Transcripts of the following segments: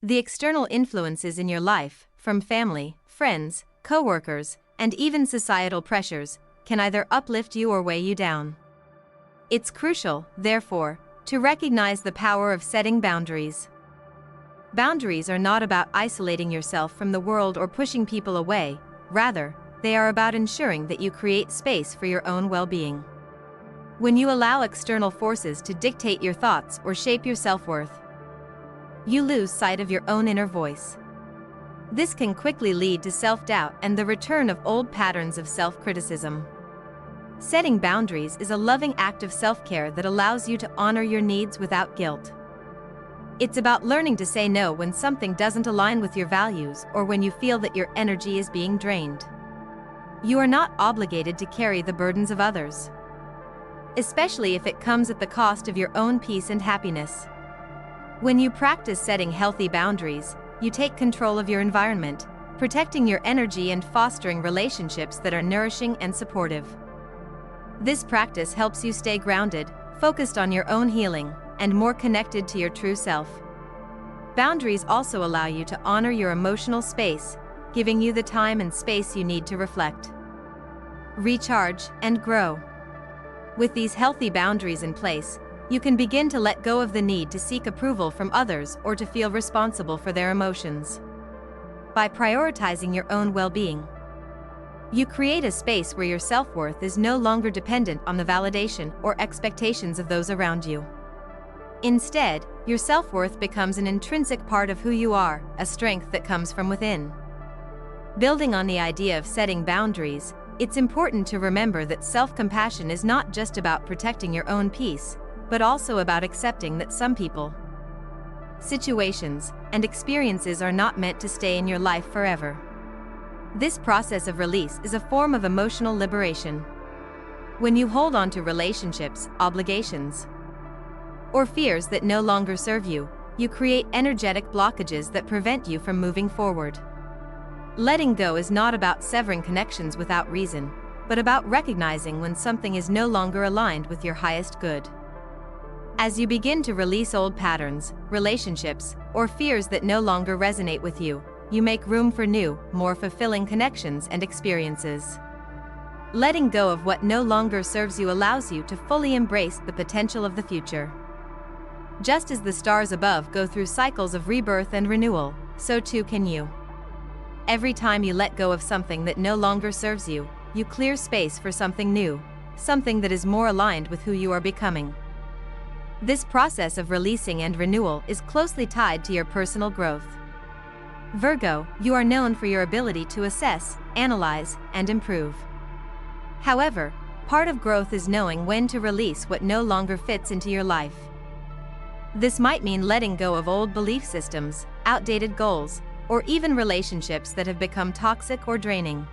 The external influences in your life, from family, friends, coworkers, and even societal pressures, can either uplift you or weigh you down. It's crucial, therefore, to recognize the power of setting boundaries. Boundaries are not about isolating yourself from the world or pushing people away, rather, they are about ensuring that you create space for your own well-being. When you allow external forces to dictate your thoughts or shape your self-worth, you lose sight of your own inner voice. This can quickly lead to self-doubt and the return of old patterns of self-criticism. Setting boundaries is a loving act of self-care that allows you to honor your needs without guilt. It's about learning to say no when something doesn't align with your values or when you feel that your energy is being drained. You are not obligated to carry the burdens of others, especially if it comes at the cost of your own peace and happiness. When you practice setting healthy boundaries, you take control of your environment, protecting your energy and fostering relationships that are nourishing and supportive. This practice helps you stay grounded, focused on your own healing, and more connected to your true self. Boundaries also allow you to honor your emotional space, giving you the time and space you need to reflect, recharge, and grow. With these healthy boundaries in place, you can begin to let go of the need to seek approval from others or to feel responsible for their emotions. By prioritizing your own well-being, you create a space where your self-worth is no longer dependent on the validation or expectations of those around you. Instead, your self-worth becomes an intrinsic part of who you are, a strength that comes from within. Building on the idea of setting boundaries, it's important to remember that self-compassion is not just about protecting your own peace, but also about accepting that some people, situations, and experiences are not meant to stay in your life forever. This process of release is a form of emotional liberation. When you hold on to relationships, obligations, or fears that no longer serve you, you create energetic blockages that prevent you from moving forward. Letting go is not about severing connections without reason, but about recognizing when something is no longer aligned with your highest good. As you begin to release old patterns, relationships, or fears that no longer resonate with you, you make room for new, more fulfilling connections and experiences. Letting go of what no longer serves you allows you to fully embrace the potential of the future. Just as the stars above go through cycles of rebirth and renewal, so too can you. Every time you let go of something that no longer serves you, you clear space for something new, something that is more aligned with who you are becoming. This process of releasing and renewal is closely tied to your personal growth. Virgo, you are known for your ability to assess, analyze, and improve. However, part of growth is knowing when to release what no longer fits into your life. This might mean letting go of old belief systems, outdated goals, or even relationships that have become toxic or draining.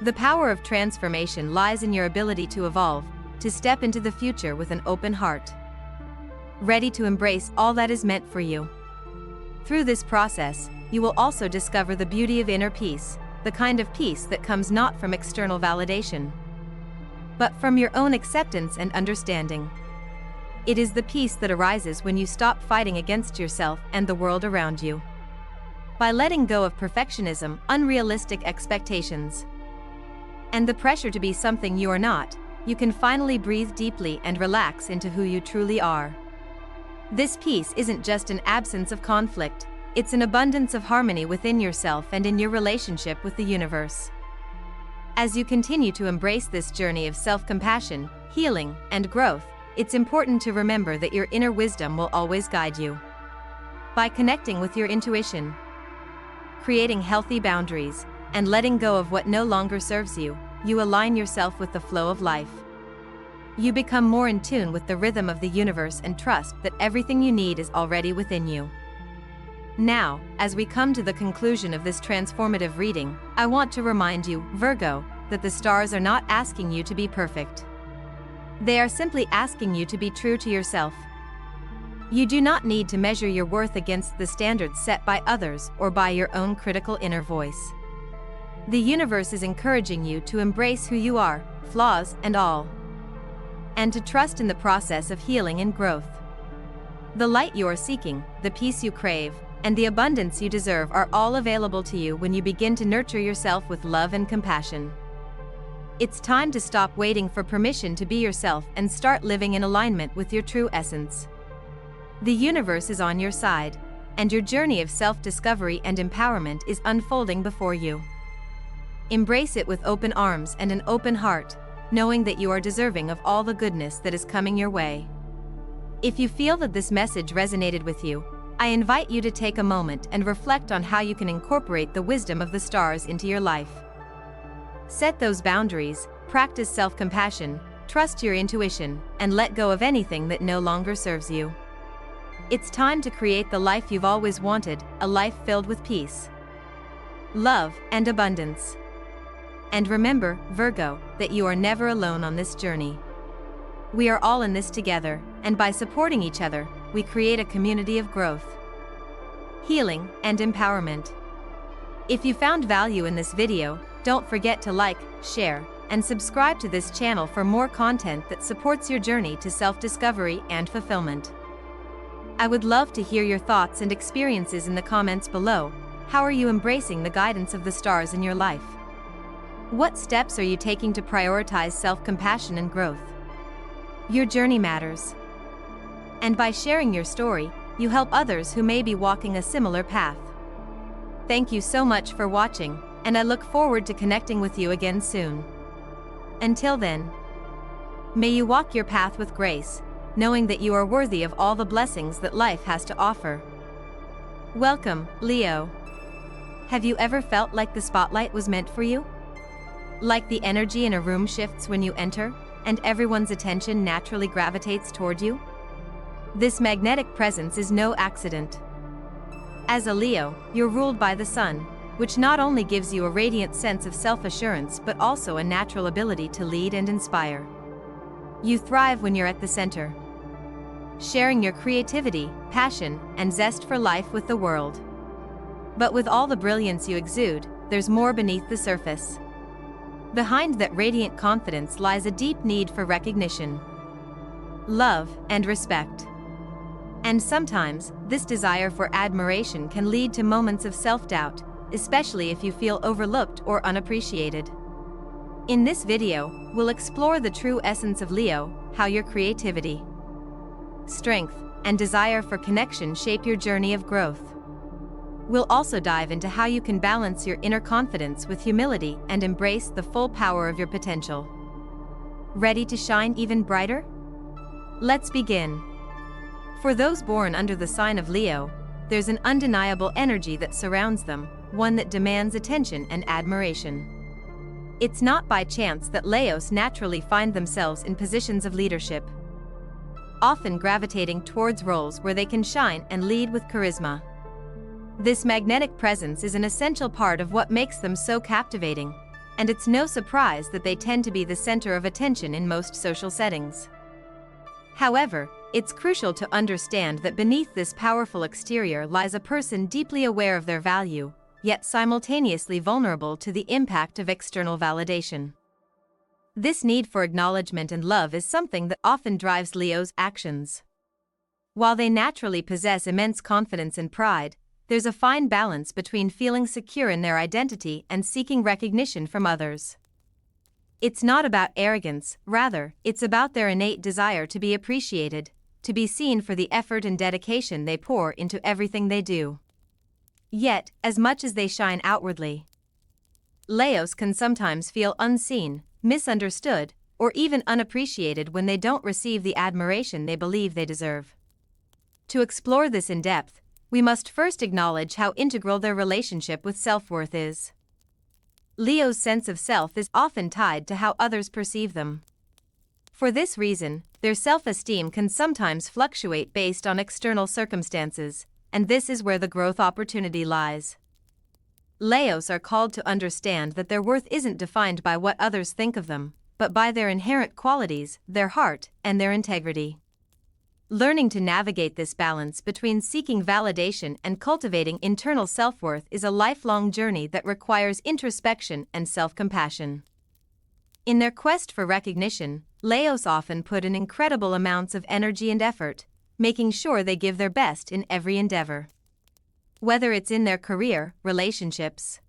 The power of transformation lies in your ability to evolve, to step into the future with an open heart, ready to embrace all that is meant for you. Through this process, you will also discover the beauty of inner peace, the kind of peace that comes not from external validation, but from your own acceptance and understanding. It is the peace that arises when you stop fighting against yourself and the world around you. By letting go of perfectionism, unrealistic expectations, and the pressure to be something you are not, you can finally breathe deeply and relax into who you truly are. This peace isn't just an absence of conflict, it's an abundance of harmony within yourself and in your relationship with the universe. As you continue to embrace this journey of self-compassion, healing, and growth, it's important to remember that your inner wisdom will always guide you. By connecting with your intuition, creating healthy boundaries, and letting go of what no longer serves you, you align yourself with the flow of life. You become more in tune with the rhythm of the universe and trust that everything you need is already within you. Now, as we come to the conclusion of this transformative reading, I want to remind you, Virgo, that the stars are not asking you to be perfect. They are simply asking you to be true to yourself. You do not need to measure your worth against the standards set by others or by your own critical inner voice. The universe is encouraging you to embrace who you are, flaws and all, and to trust in the process of healing and growth. The light you are seeking, the peace you crave, and the abundance you deserve are all available to you when you begin to nurture yourself with love and compassion. It's time to stop waiting for permission to be yourself and start living in alignment with your true essence. The universe is on your side, and your journey of self-discovery and empowerment is unfolding before you. Embrace it with open arms and an open heart, knowing that you are deserving of all the goodness that is coming your way. If you feel that this message resonated with you, I invite you to take a moment and reflect on how you can incorporate the wisdom of the stars into your life. Set those boundaries, practice self-compassion, trust your intuition, and let go of anything that no longer serves you. It's time to create the life you've always wanted, a life filled with peace, love, and abundance. And remember, Virgo, that you are never alone on this journey. We are all in this together, and by supporting each other, we create a community of growth, healing, and empowerment. If you found value in this video, don't forget to like, share, and subscribe to this channel for more content that supports your journey to self-discovery and fulfillment. I would love to hear your thoughts and experiences in the comments below. How are you embracing the guidance of the stars in your life? What steps are you taking to prioritize self-compassion and growth? Your journey matters. And by sharing your story, you help others who may be walking a similar path. Thank you so much for watching, and I look forward to connecting with you again soon. Until then, may you walk your path with grace, knowing that you are worthy of all the blessings that life has to offer. Welcome, Leo. Have you ever felt like the spotlight was meant for you? Like the energy in a room shifts when you enter, and everyone's attention naturally gravitates toward you? This magnetic presence is no accident. As a Leo, you're ruled by the sun, which not only gives you a radiant sense of self-assurance but also a natural ability to lead and inspire. You thrive when you're at the center, sharing your creativity, passion, and zest for life with the world. But with all the brilliance you exude, there's more beneath the surface. Behind that radiant confidence lies a deep need for recognition, love, and respect. And sometimes, this desire for admiration can lead to moments of self-doubt, especially if you feel overlooked or unappreciated. In this video, we'll explore the true essence of Leo, how your creativity, strength, and desire for connection shape your journey of growth. We'll also dive into how you can balance your inner confidence with humility and embrace the full power of your potential. Ready to shine even brighter? Let's begin. For those born under the sign of Leo, there's an undeniable energy that surrounds them, one that demands attention and admiration. It's not by chance that Leos naturally find themselves in positions of leadership, often gravitating towards roles where they can shine and lead with charisma. This magnetic presence is an essential part of what makes them so captivating, and it's no surprise that they tend to be the center of attention in most social settings. However, it's crucial to understand that beneath this powerful exterior lies a person deeply aware of their value, yet simultaneously vulnerable to the impact of external validation. This need for acknowledgement and love is something that often drives Leo's actions. While they naturally possess immense confidence and pride, there's a fine balance between feeling secure in their identity and seeking recognition from others. It's not about arrogance, rather, it's about their innate desire to be appreciated, to be seen for the effort and dedication they pour into everything they do. Yet, as much as they shine outwardly, Leos can sometimes feel unseen, misunderstood, or even unappreciated when they don't receive the admiration they believe they deserve. To explore this in depth, we must first acknowledge how integral their relationship with self-worth is. Leo's sense of self is often tied to how others perceive them. For this reason, their self-esteem can sometimes fluctuate based on external circumstances, and this is where the growth opportunity lies. Leos are called to understand that their worth isn't defined by what others think of them, but by their inherent qualities, their heart, and their integrity. Learning to navigate this balance between seeking validation and cultivating internal self-worth is a lifelong journey that requires introspection and self-compassion. In their quest for recognition, Leos often put in incredible amounts of energy and effort, making sure they give their best in every endeavor. Whether it's in their career, relationships,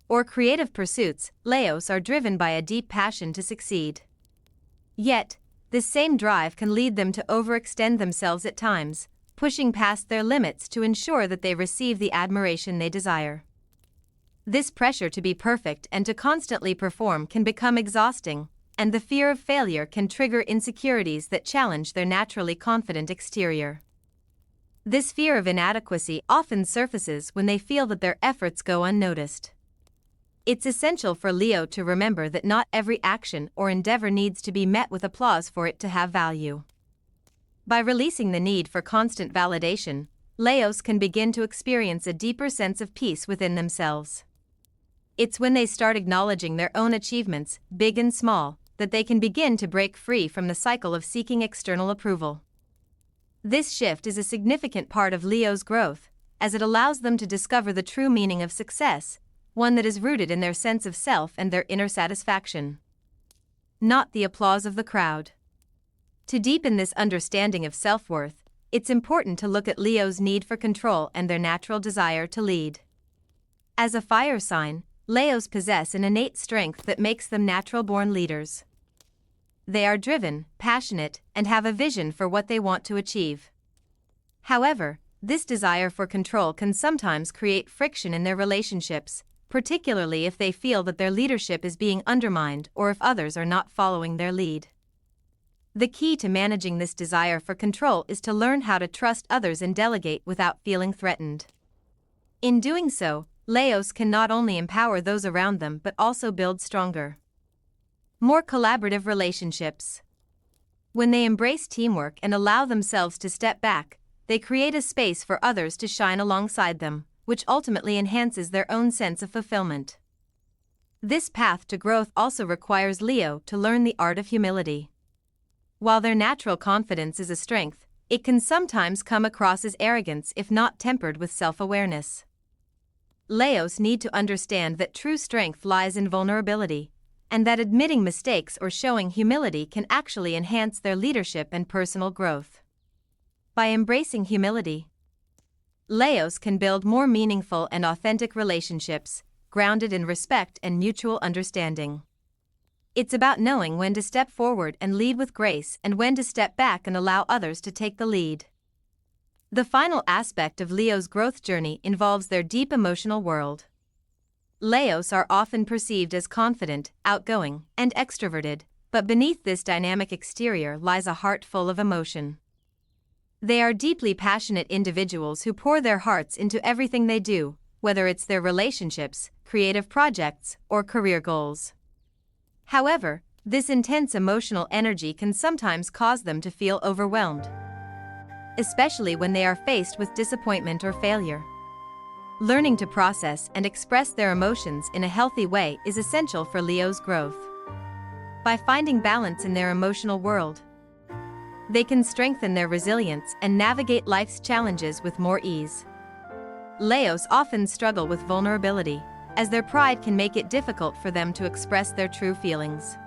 or creative pursuits, Leos are driven by a deep passion to succeed. Yet, this same drive can lead them to overextend themselves at times, pushing past their limits to ensure that they receive the admiration they desire. This pressure to be perfect and to constantly perform can become exhausting, and the fear of failure can trigger insecurities that challenge their naturally confident exterior. This fear of inadequacy often surfaces when they feel that their efforts go unnoticed. It's essential for Leo to remember that not every action or endeavor needs to be met with applause for it to have value. By releasing the need for constant validation, Leos can begin to experience a deeper sense of peace within themselves. It's when they start acknowledging their own achievements, big and small, that they can begin to break free from the cycle of seeking external approval. This shift is a significant part of Leo's growth, as it allows them to discover the true meaning of success, one that is rooted in their sense of self and their inner satisfaction, not the applause of the crowd. To deepen this understanding of self-worth, it's important to look at Leo's need for control and their natural desire to lead. As a fire sign, Leos possess an innate strength that makes them natural-born leaders. They are driven, passionate, and have a vision for what they want to achieve. However, this desire for control can sometimes create friction in their relationships, particularly if they feel that their leadership is being undermined or if others are not following their lead. The key to managing this desire for control is to learn how to trust others and delegate without feeling threatened. In doing so, Leos can not only empower those around them but also build stronger, more collaborative relationships. When they embrace teamwork and allow themselves to step back, they create a space for others to shine alongside them, which ultimately enhances their own sense of fulfillment. This path to growth also requires Leo to learn the art of humility. While their natural confidence is a strength, it can sometimes come across as arrogance if not tempered with self-awareness. Leos need to understand that true strength lies in vulnerability, and that admitting mistakes or showing humility can actually enhance their leadership and personal growth. By embracing humility, Leos can build more meaningful and authentic relationships, grounded in respect and mutual understanding. It's about knowing when to step forward and lead with grace and when to step back and allow others to take the lead. The final aspect of Leo's growth journey involves their deep emotional world. Leos are often perceived as confident, outgoing, and extroverted, but beneath this dynamic exterior lies a heart full of emotion. They are deeply passionate individuals who pour their hearts into everything they do, whether it's their relationships, creative projects, or career goals. However, this intense emotional energy can sometimes cause them to feel overwhelmed, especially when they are faced with disappointment or failure. Learning to process and express their emotions in a healthy way is essential for Leo's growth. By finding balance in their emotional world, they can strengthen their resilience and navigate life's challenges with more ease. Leos often struggle with vulnerability, as their pride can make it difficult for them to express their true feelings.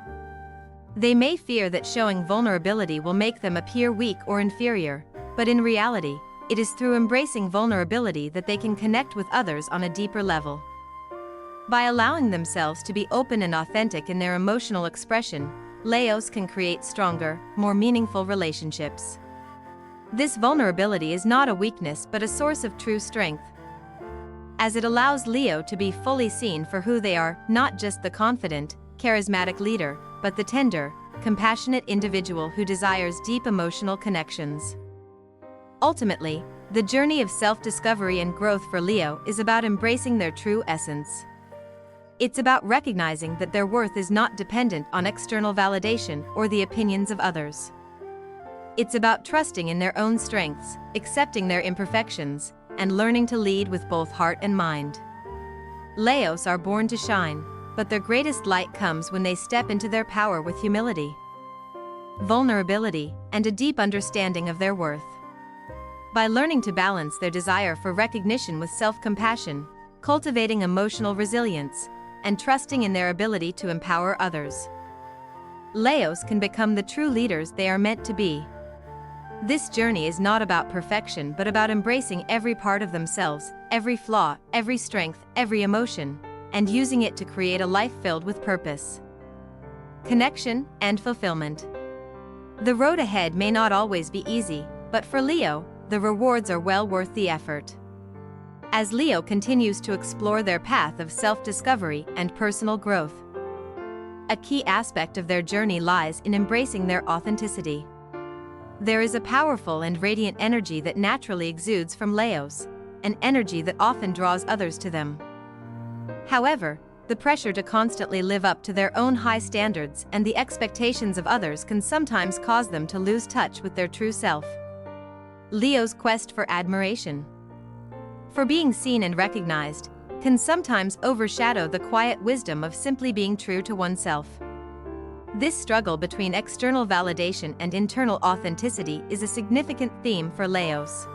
They may fear that showing vulnerability will make them appear weak or inferior, but in reality, it is through embracing vulnerability that they can connect with others on a deeper level. By allowing themselves to be open and authentic in their emotional expression, Leos can create stronger, more meaningful relationships. This vulnerability is not a weakness but a source of true strength, as it allows Leo to be fully seen for who they are, not just the confident, charismatic leader, but the tender, compassionate individual who desires deep emotional connections. Ultimately, the journey of self-discovery and growth for Leo is about embracing their true essence. It's about recognizing that their worth is not dependent on external validation or the opinions of others. It's about trusting in their own strengths, accepting their imperfections, and learning to lead with both heart and mind. Leos are born to shine, but their greatest light comes when they step into their power with humility, vulnerability, and a deep understanding of their worth. By learning to balance their desire for recognition with self-compassion, cultivating emotional resilience, and trusting in their ability to empower others, Leos can become the true leaders they are meant to be. This journey is not about perfection but about embracing every part of themselves, every flaw, every strength, every emotion, and using it to create a life filled with purpose, connection, and fulfillment. The road ahead may not always be easy, but for Leo, the rewards are well worth the effort. As Leo continues to explore their path of self-discovery and personal growth, a key aspect of their journey lies in embracing their authenticity. There is a powerful and radiant energy that naturally exudes from Leos, an energy that often draws others to them. However, the pressure to constantly live up to their own high standards and the expectations of others can sometimes cause them to lose touch with their true self. Leo's quest for admiration, for being seen and recognized, can sometimes overshadow the quiet wisdom of simply being true to oneself. This struggle between external validation and internal authenticity is a significant theme for Leos.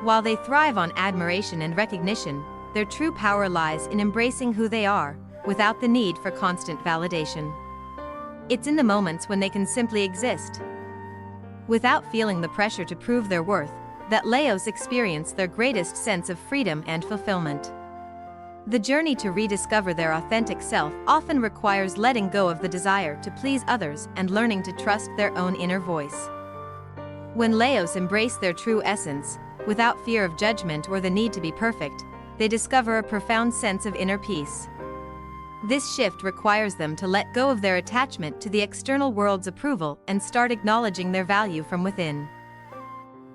While they thrive on admiration and recognition, their true power lies in embracing who they are, without the need for constant validation. It's in the moments when they can simply exist, without feeling the pressure to prove their worth, that Leos experience their greatest sense of freedom and fulfillment. The journey to rediscover their authentic self often requires letting go of the desire to please others and learning to trust their own inner voice. When Leos embrace their true essence, without fear of judgment or the need to be perfect, they discover a profound sense of inner peace. This shift requires them to let go of their attachment to the external world's approval and start acknowledging their value from within.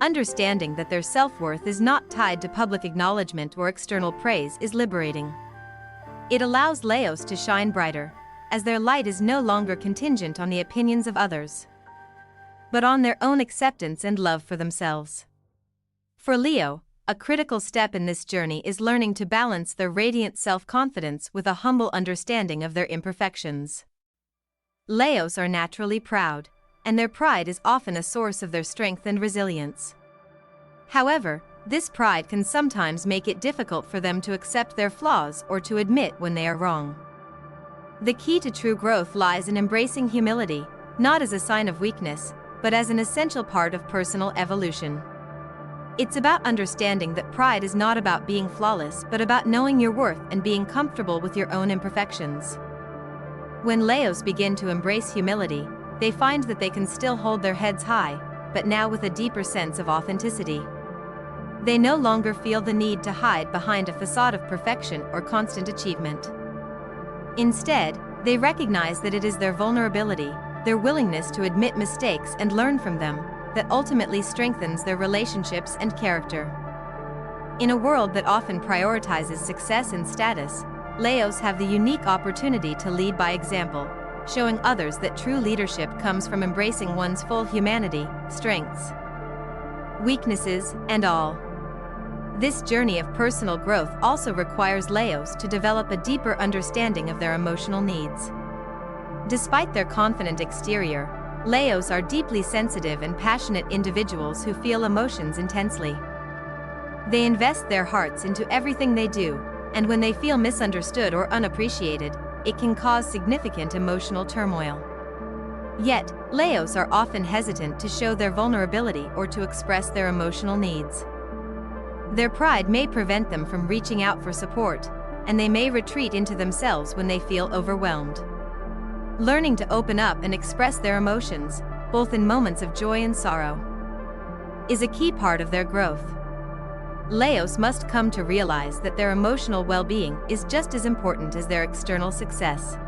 Understanding that their self-worth is not tied to public acknowledgement or external praise is liberating. It allows Leos to shine brighter, as their light is no longer contingent on the opinions of others, but on their own acceptance and love for themselves. For Leo, a critical step in this journey is learning to balance their radiant self-confidence with a humble understanding of their imperfections. Leos are naturally proud, and their pride is often a source of their strength and resilience. However, this pride can sometimes make it difficult for them to accept their flaws or to admit when they are wrong. The key to true growth lies in embracing humility, not as a sign of weakness, but as an essential part of personal evolution. It's about understanding that pride is not about being flawless but about knowing your worth and being comfortable with your own imperfections. When Leos begin to embrace humility, they find that they can still hold their heads high, but now with a deeper sense of authenticity. They no longer feel the need to hide behind a facade of perfection or constant achievement. Instead, they recognize that it is their vulnerability, their willingness to admit mistakes and learn from them, that ultimately strengthens their relationships and character. In a world that often prioritizes success and status, Leos have the unique opportunity to lead by example, showing others that true leadership comes from embracing one's full humanity, strengths, weaknesses, and all. This journey of personal growth also requires Leos to develop a deeper understanding of their emotional needs. Despite their confident exterior, Leos are deeply sensitive and passionate individuals who feel emotions intensely. They invest their hearts into everything they do, and when they feel misunderstood or unappreciated, it can cause significant emotional turmoil. Yet, Leos are often hesitant to show their vulnerability or to express their emotional needs. Their pride may prevent them from reaching out for support, and they may retreat into themselves when they feel overwhelmed. Learning to open up and express their emotions, both in moments of joy and sorrow, is a key part of their growth. Leos must come to realize that their emotional well-being is just as important as their external success.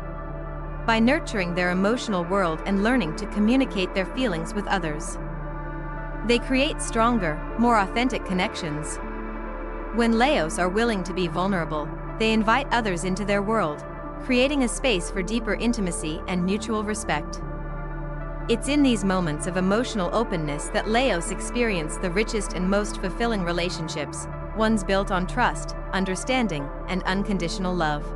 By nurturing their emotional world and learning to communicate their feelings with others, they create stronger, more authentic connections. When Leos are willing to be vulnerable, they invite others into their world, creating a space for deeper intimacy and mutual respect. It's in these moments of emotional openness that Leos experience the richest and most fulfilling relationships, ones built on trust, understanding, and unconditional love.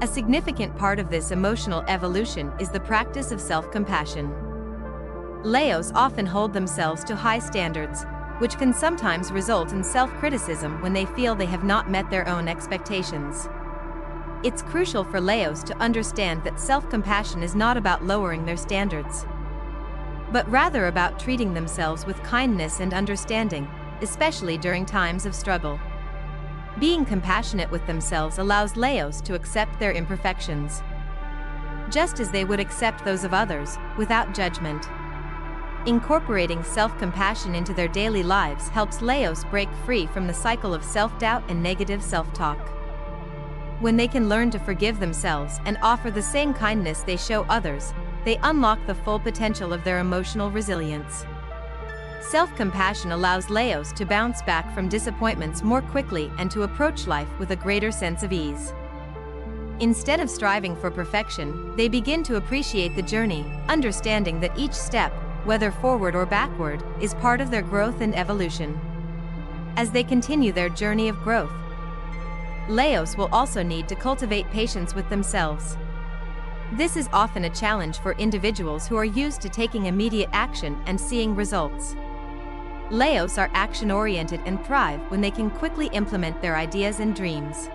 A significant part of this emotional evolution is the practice of self-compassion. Leos often hold themselves to high standards, which can sometimes result in self-criticism when they feel they have not met their own expectations. It's crucial for Leos to understand that self-compassion is not about lowering their standards. but rather about treating themselves with kindness and understanding, especially during times of struggle. Being compassionate with themselves allows Leos to accept their imperfections, just as they would accept those of others, without judgment. Incorporating self-compassion into their daily lives helps Leos break free from the cycle of self-doubt and negative self-talk. When they can learn to forgive themselves and offer the same kindness they show others, they unlock the full potential of their emotional resilience. Self-compassion allows Leos to bounce back from disappointments more quickly and to approach life with a greater sense of ease. Instead of striving for perfection, they begin to appreciate the journey, understanding that each step, whether forward or backward, is part of their growth and evolution. As they continue their journey of growth, Leos will also need to cultivate patience with themselves. This is often a challenge for individuals who are used to taking immediate action and seeing results. Leos are action-oriented and thrive when they can quickly implement their ideas and dreams.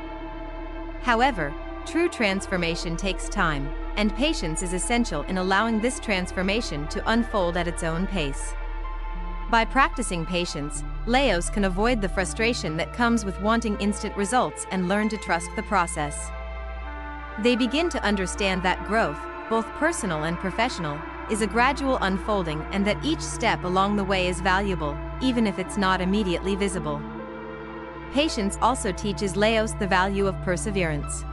However, true transformation takes time, and patience is essential in allowing this transformation to unfold at its own pace. By practicing patience, Leos can avoid the frustration that comes with wanting instant results and learn to trust the process. They begin to understand that growth, both personal and professional, is a gradual unfolding and that each step along the way is valuable, even if it's not immediately visible. Patience also teaches Leos the value of perseverance.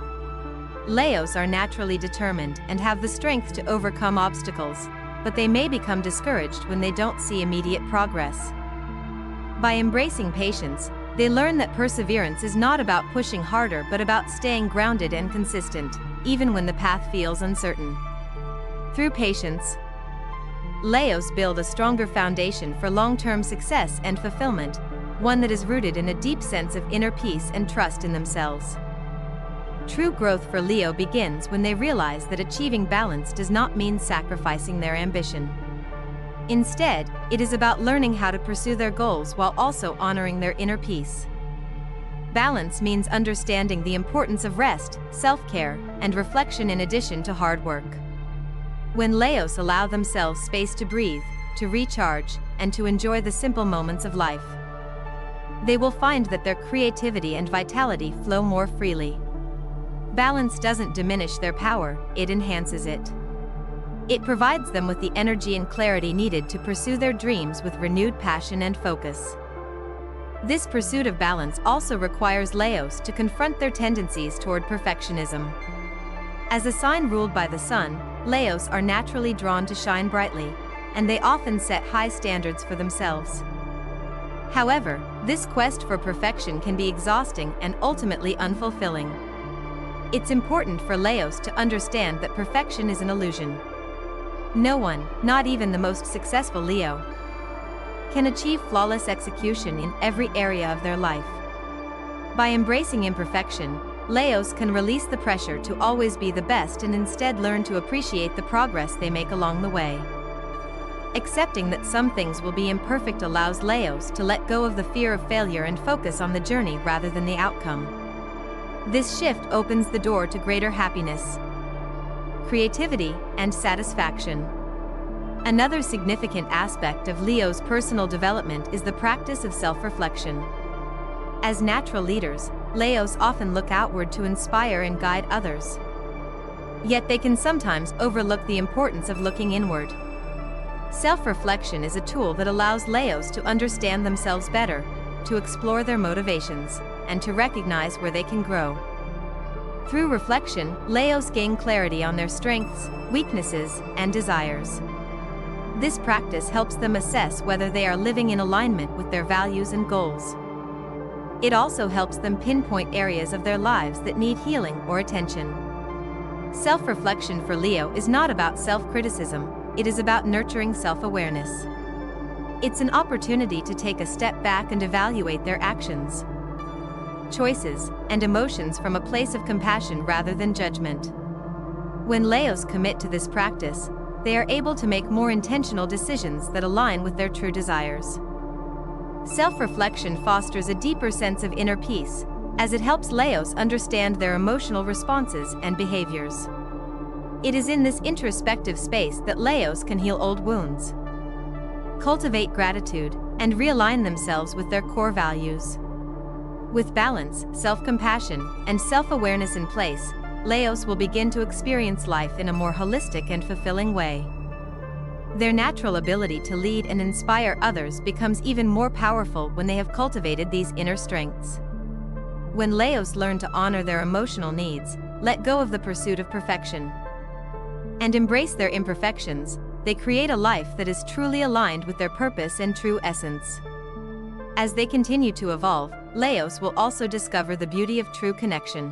Leos are naturally determined and have the strength to overcome obstacles, but they may become discouraged when they don't see immediate progress. By embracing patience, they learn that perseverance is not about pushing harder but about staying grounded and consistent, even when the path feels uncertain. Through patience, Leos build a stronger foundation for long-term success and fulfillment, one that is rooted in a deep sense of inner peace and trust in themselves. True growth for Leo begins when they realize that achieving balance does not mean sacrificing their ambition. Instead, it is about learning how to pursue their goals while also honoring their inner peace. Balance means understanding the importance of rest, self-care, and reflection in addition to hard work. When Leos allow themselves space to breathe, to recharge, and to enjoy the simple moments of life, they will find that their creativity and vitality flow more freely. Balance doesn't diminish their power, it enhances it. It provides them with the energy and clarity needed to pursue their dreams with renewed passion and focus. This pursuit of balance also requires Leos to confront their tendencies toward perfectionism. As a sign ruled by the sun, Leos are naturally drawn to shine brightly, and they often set high standards for themselves. However, this quest for perfection can be exhausting and ultimately unfulfilling. It's important for Leos to understand that perfection is an illusion. No one, not even the most successful Leo, can achieve flawless execution in every area of their life. By embracing imperfection, Leos can release the pressure to always be the best and instead learn to appreciate the progress they make along the way. Accepting that some things will be imperfect allows Leos to let go of the fear of failure and focus on the journey rather than the outcome. This shift opens the door to greater happiness, creativity, and satisfaction. Another significant aspect of Leo's personal development is the practice of self-reflection. As natural leaders, Leos often look outward to inspire and guide others. Yet they can sometimes overlook the importance of looking inward. Self-reflection is a tool that allows Leos to understand themselves better, to explore their motivations, and to recognize where they can grow. Through reflection, Leos gain clarity on their strengths, weaknesses, and desires. This practice helps them assess whether they are living in alignment with their values and goals. It also helps them pinpoint areas of their lives that need healing or attention. Self-reflection for Leo is not about self-criticism, it is about nurturing self-awareness. It's an opportunity to take a step back and evaluate their actions, choices, and emotions from a place of compassion rather than judgment. When Leos commit to this practice, they are able to make more intentional decisions that align with their true desires. Self-reflection fosters a deeper sense of inner peace, as it helps Leos understand their emotional responses and behaviors. It is in this introspective space that Leos can heal old wounds, cultivate gratitude, and realign themselves with their core values. With balance, self-compassion, and self-awareness in place, Leos will begin to experience life in a more holistic and fulfilling way. Their natural ability to lead and inspire others becomes even more powerful when they have cultivated these inner strengths. When Leos learn to honor their emotional needs, let go of the pursuit of perfection, and embrace their imperfections, they create a life that is truly aligned with their purpose and true essence. As they continue to evolve, Leos will also discover the beauty of true connection.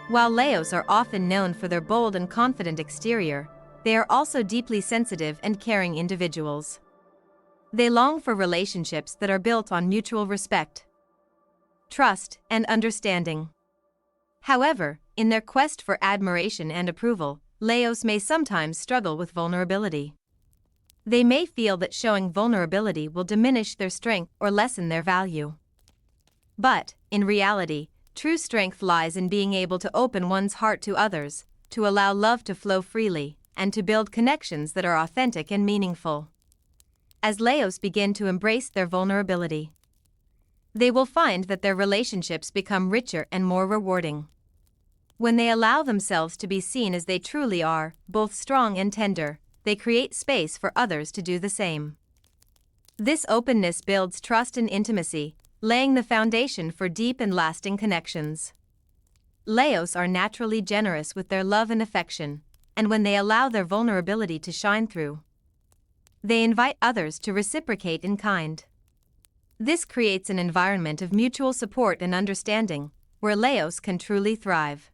While Leos are often known for their bold and confident exterior, they are also deeply sensitive and caring individuals. They long for relationships that are built on mutual respect, trust, and understanding. However, in their quest for admiration and approval, Leos may sometimes struggle with vulnerability. They may feel that showing vulnerability will diminish their strength or lessen their value. But, in reality, true strength lies in being able to open one's heart to others, to allow love to flow freely, and to build connections that are authentic and meaningful. As Leos begin to embrace their vulnerability, they will find that their relationships become richer and more rewarding. When they allow themselves to be seen as they truly are, both strong and tender, they create space for others to do the same. This openness builds trust and intimacy, laying the foundation for deep and lasting connections. Leos are naturally generous with their love and affection, and when they allow their vulnerability to shine through, they invite others to reciprocate in kind. This creates an environment of mutual support and understanding, where Leos can truly thrive.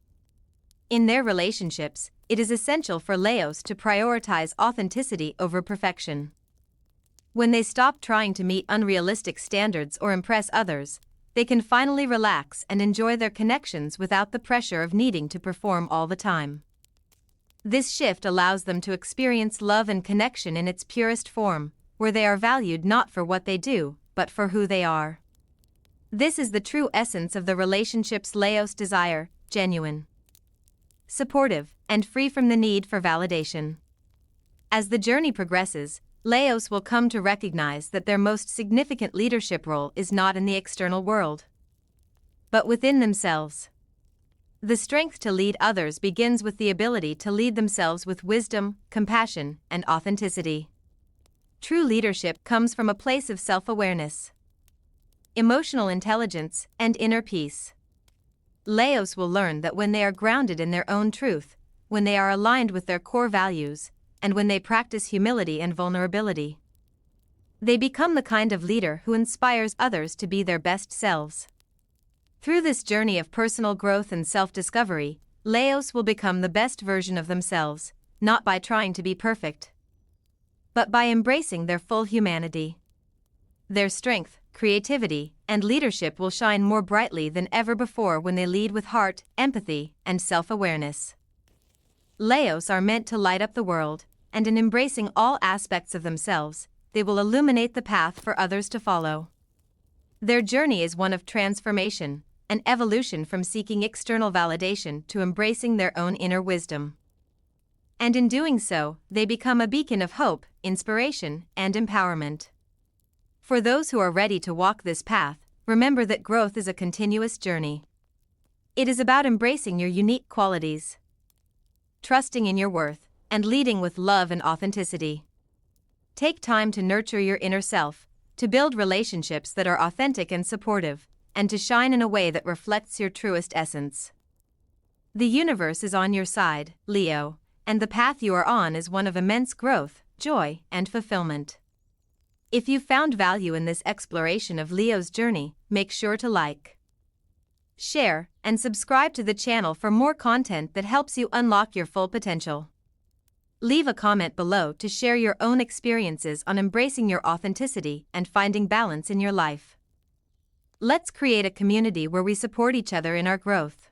In their relationships, it is essential for Leos to prioritize authenticity over perfection. When they stop trying to meet unrealistic standards or impress others, they can finally relax and enjoy their connections without the pressure of needing to perform all the time. This shift allows them to experience love and connection in its purest form, where they are valued not for what they do, but for who they are. This is the true essence of the relationships Leos desire: genuine, supportive, and free from the need for validation. As the journey progresses, Leos will come to recognize that their most significant leadership role is not in the external world, but within themselves. The strength to lead others begins with the ability to lead themselves with wisdom, compassion, and authenticity. True leadership comes from a place of self-awareness, emotional intelligence, and inner peace. Leos will learn that when they are grounded in their own truth, when they are aligned with their core values, and when they practice humility and vulnerability, they become the kind of leader who inspires others to be their best selves. Through this journey of personal growth and self-discovery, Leos will become the best version of themselves, not by trying to be perfect, but by embracing their full humanity. Their strength, creativity, and leadership will shine more brightly than ever before when they lead with heart, empathy, and self-awareness. Leos are meant to light up the world, and in embracing all aspects of themselves, they will illuminate the path for others to follow. Their journey is one of transformation, an evolution from seeking external validation to embracing their own inner wisdom. And in doing so, they become a beacon of hope, inspiration, and empowerment. For those who are ready to walk this path, remember that growth is a continuous journey. It is about embracing your unique qualities, trusting in your worth, and leading with love and authenticity. Take time to nurture your inner self, to build relationships that are authentic and supportive, and to shine in a way that reflects your truest essence. The universe is on your side, Leo, and the path you are on is one of immense growth, joy, and fulfillment. If you found value in this exploration of Leo's journey, make sure to like, share, and subscribe to the channel for more content that helps you unlock your full potential. Leave a comment below to share your own experiences on embracing your authenticity and finding balance in your life. Let's create a community where we support each other in our growth.